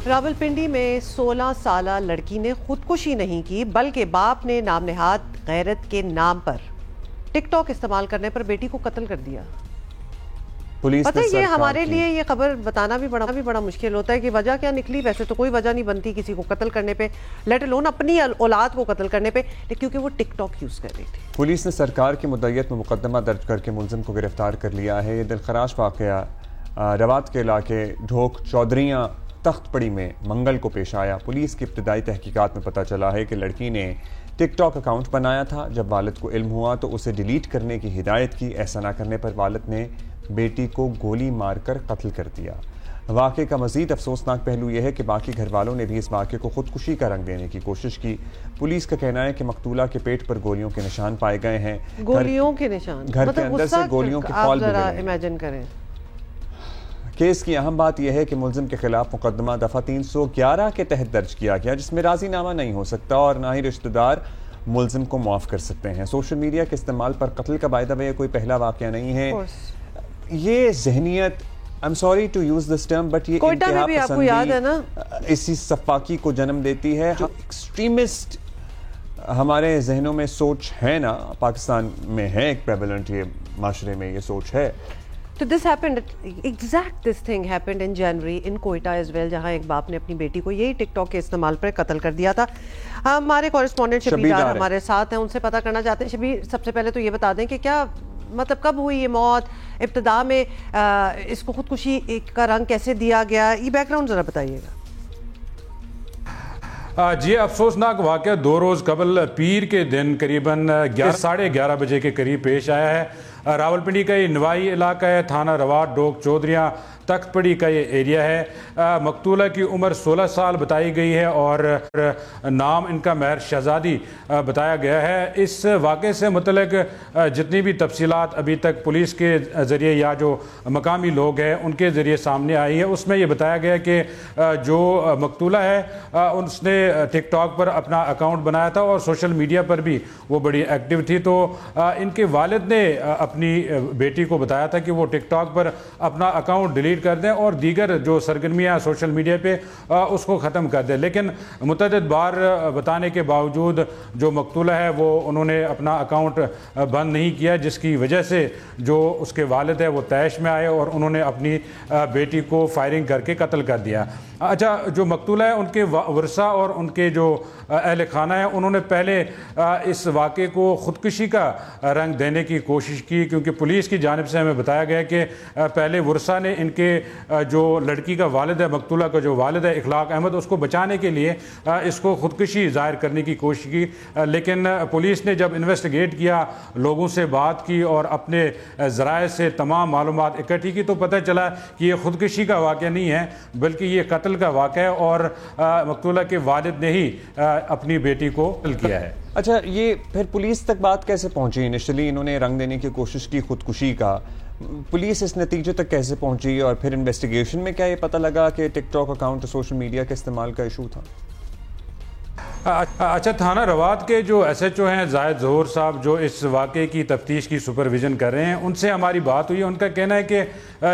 راولپنڈی میں 16 سالہ لڑکی نے خودکشی نہیں کی بلکہ باپ نے نام نہاد غیرت کے نام پر ٹک ٹاک استعمال کرنے پر بیٹی کو قتل کر دیا۔ پتہ یہ ہمارے لیے یہ خبر بتانا بھی بڑا مشکل ہوتا ہے کہ وجہ کیا نکلی۔ ویسے تو کوئی وجہ نہیں بنتی کسی کو قتل کرنے پہ، لیٹ الون اپنی اولاد کو قتل کرنے پہ، کیونکہ وہ ٹک ٹاک یوز کر رہی تھی۔ پولیس نے سرکار کی مدعیت میں مقدمہ درج کر کے ملزم کو گرفتار کر لیا ہے۔ یہ دلخراش واقعہ روات کے علاقے ڈھوک چودھریاں تخت پڑی میں منگل کو پیش آیا۔ پولیس کی ابتدائی تحقیقات میں پتہ چلا ہے کہ لڑکی نے ٹک ٹاک اکاؤنٹ بنایا تھا۔ جب والد کو علم ہوا تو اسے ڈیلیٹ کرنے کی ہدایت کی۔ ایسا نہ کرنے پر والد نے بیٹی کو گولی مار کر قتل کر دیا۔ واقعے کا مزید افسوسناک پہلو یہ ہے کہ باقی گھر والوں نے بھی اس واقعے کو خودکشی کا رنگ دینے کی کوشش کی۔ پولیس کا کہنا ہے کہ مقتولہ کے پیٹ پر گولیوں کے نشان پائے گئے ہیں۔ گولیوں کے نشان، گھر کے اندر سے گولیوں کے فال بھی ملے۔ امیجن کریں۔ کیس کی اہم بات یہ ہے کہ ملزم کے خلاف مقدمہ دفعہ 311 کے تحت درج کیا گیا، جس میں راضی نامہ نہیں ہو سکتا اور نہ ہی رشتہ دار ملزم کو معاف کر سکتے ہیں۔ سوشل میڈیا کے استعمال پر قتل کا بائی دا وے کوئی پہلا واقعہ نہیں ہے۔ یہ ذہنیت I'm sorry to use this term but یہ انتہا پسندی اسی صفاقی کو جنم دیتی ہے۔ ایکسٹریمسٹ ہمارے ذہنوں میں سوچ ہے نا، پاکستان میں ہے ایک پریویلنٹ، یہ معاشرے میں یہ سوچ ہے۔ تو this thing happened in January in Quetta as well، جہاں ایک باپ نے اپنی بیٹی کو یہی ٹک ٹاک کے استعمال پر قتل کر دیا تھا۔ ہمارے کورسپونڈنٹ شبیر ڈار ہمارے ساتھ ہیں، ان سے پتہ کرنا چاہتے ہیں۔ شبیر، سب سے پہلے تو یہ بتا دیں کہ کیا مطلب کب ہوئی یہ موت، ابتدا میں اس کو خودکشی کا رنگ کیسے دیا گیا، یہ بیک گراؤنڈ ذرا بتائیے گا۔ جی، افسوسناک واقعہ 2 روز قبل پیر کے دن قریباً 11:30 بجے کے قریب پیش آیا ہے۔ راولپنڈی کا یہ نوائی علاقہ ہے، تھانہ روات ڈوک چودھریاں تخت پڑی کا یہ ایریا ہے۔ مقتولہ کی عمر 16 سال بتائی گئی ہے اور نام ان کا مہر شہزادی بتایا گیا ہے۔ اس واقعے سے متعلق جتنی بھی تفصیلات ابھی تک پولیس کے ذریعے یا جو مقامی لوگ ہیں ان کے ذریعے سامنے آئی ہے، اس میں یہ بتایا گیا کہ جو مقتولہ ہے اس نے ٹک ٹاک پر اپنا اکاؤنٹ بنایا تھا اور سوشل میڈیا پر بھی وہ بڑی ایکٹیو تھی۔ تو ان کے والد نے اپنی بیٹی کو بتایا تھا کہ وہ ٹک ٹاک پر اپنا اکاؤنٹ ڈیلیٹ کر دیں اور دیگر جو سرگرمیاں سوشل میڈیا پہ اس کو ختم کر دیں، لیکن متعدد بار بتانے کے باوجود جو مقتولہ ہے وہ انہوں نے اپنا اکاؤنٹ بند نہیں کیا، جس کی وجہ سے جو اس کے والد ہے وہ طیش میں آئے اور انہوں نے اپنی بیٹی کو فائرنگ کر کے قتل کر دیا۔ اچھا، جو مقتولہ ہے ان کے ورثہ اور ان کے جو اہل خانہ ہیں انہوں نے پہلے اس واقعے کو خودکشی کا رنگ دینے کی کوشش کی، کیونکہ پولیس کی جانب سے ہمیں بتایا گیا کہ پہلے ورثہ نے ان کے جو لڑکی کا والد ہے، مقتولہ کا جو والد ہے اخلاق احمد، اس کو بچانے کے لیے اس کو خودکشی ظاہر کرنے کی کوشش کی، لیکن پولیس نے جب انویسٹیگیٹ کیا، لوگوں سے بات کی اور اپنے ذرائع سے تمام معلومات اکٹھی کی تو پتہ چلا کہ یہ خودکشی کا واقعہ نہیں ہے بلکہ یہ قتل کا واقعہ ہے اور مقتولہ کے والد نے ہی اپنی بیٹی کو قتل کیا ہے۔ اچھا، یہ پھر پولیس تک بات کیسے پہنچی؟ انیشلی انہوں نے رنگ دینے کی کوشش کی خودکشی کا، پولیس اس نتیجے تک کیسے پہنچی اور پھر انویسٹیگیشن میں کیا یہ پتہ لگا کہ ٹک ٹاک اکاؤنٹ سوشل میڈیا کے استعمال کا ایشو تھا؟ اچھا، تھانہ روات کے جو ایس ایچ او ہیں زاہد ظہور صاحب، جو اس واقعے کی تفتیش کی سپرویژن کر رہے ہیں، ان سے ہماری بات ہوئی۔ ان کا کہنا ہے کہ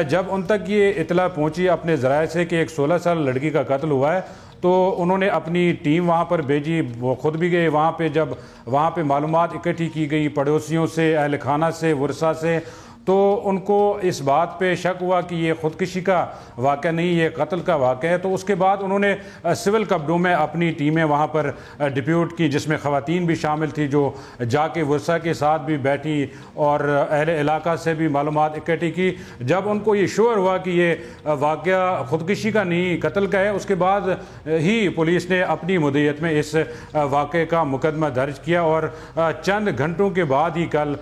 جب ان تک یہ اطلاع پہنچی اپنے ذرائع سے کہ ایک 16 سال لڑکی کا قتل ہوا ہے تو انہوں نے اپنی ٹیم وہاں پر بھیجی، وہ خود بھی گئے وہاں پہ۔ جب وہاں پہ معلومات اکٹھی کی گئی پڑوسیوں سے، اہل خانہ سے، ورثہ سے، تو ان کو اس بات پہ شک ہوا کہ یہ خودکشی کا واقعہ نہیں، یہ قتل کا واقعہ ہے۔ تو اس کے بعد انہوں نے سول قبضوں میں اپنی ٹیمیں وہاں پر ڈپیوٹ کی، جس میں خواتین بھی شامل تھی، جو جا کے ورثہ کے ساتھ بھی بیٹھی اور اہل علاقہ سے بھی معلومات اکٹھی کی۔ جب ان کو یہ شور ہوا کہ یہ واقعہ خودکشی کا نہیں قتل کا ہے، اس کے بعد ہی پولیس نے اپنی مدعیت میں اس واقعے کا مقدمہ درج کیا اور چند گھنٹوں کے بعد ہی کل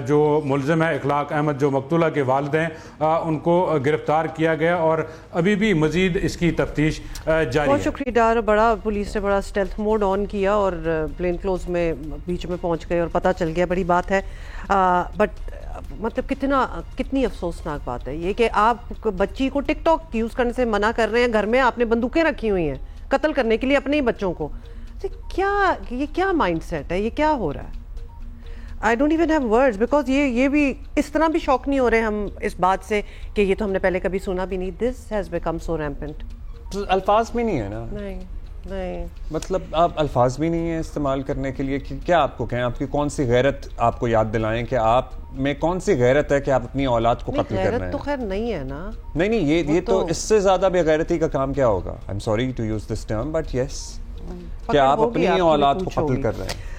جو ملزم ہے اخلاق احمد، جو مقتولہ کے والد ہیں، ان کو گرفتار کیا گیا اور ابھی بھی مزید اس کی تفتیش جاری ہے۔ بہت شکریہ ڈار، بڑا پولیس نے بڑا اسٹیلتھ موڈ آن کیا اور پلین کلوز میں بیچ میں پہنچ گئے اور پتہ چل گیا، بڑی بات ہے۔ بٹ مطلب کتنی افسوسناک بات ہے یہ کہ آپ بچی کو ٹک ٹاک یوز کرنے سے منع کر رہے ہیں، گھر میں آپ نے بندوقیں رکھی ہوئی ہیں قتل کرنے کے لیے اپنے ہی بچوں کو۔ یہ کیا مائنڈ سیٹ ہے، یہ کیا ہو رہا ہے؟ I don't even have words because یہ بھی اس طرح بھی شوق نہیں ہو رہے ہم اس بات سے کہ یہ تو ہم نے پہلے کبھی سنا بھی نہیں. This has become so rampant. الفاظ بھی نہیں ہے نا. نہیں مطلب آپ الفاظ بھی نہیں ہیں استعمال کرنے کے لیے. کیا آپ کو کہیں, آپ کی کون سی غیرت آپ کو یاد دلائیں کہ آپ میں کون سی غیرت ہے کہ آپ اپنی اولاد کو قتل کر رہے ہیں؟ غیرت تو خیر نہیں ہے نا. نہیں یہ تو اس سے زیادہ بے غیرتی کا کام کیا ہوگا. I am sorry to use this term but yes, کہ آپ اپنی اولاد کو قتل کر رہے ہیں.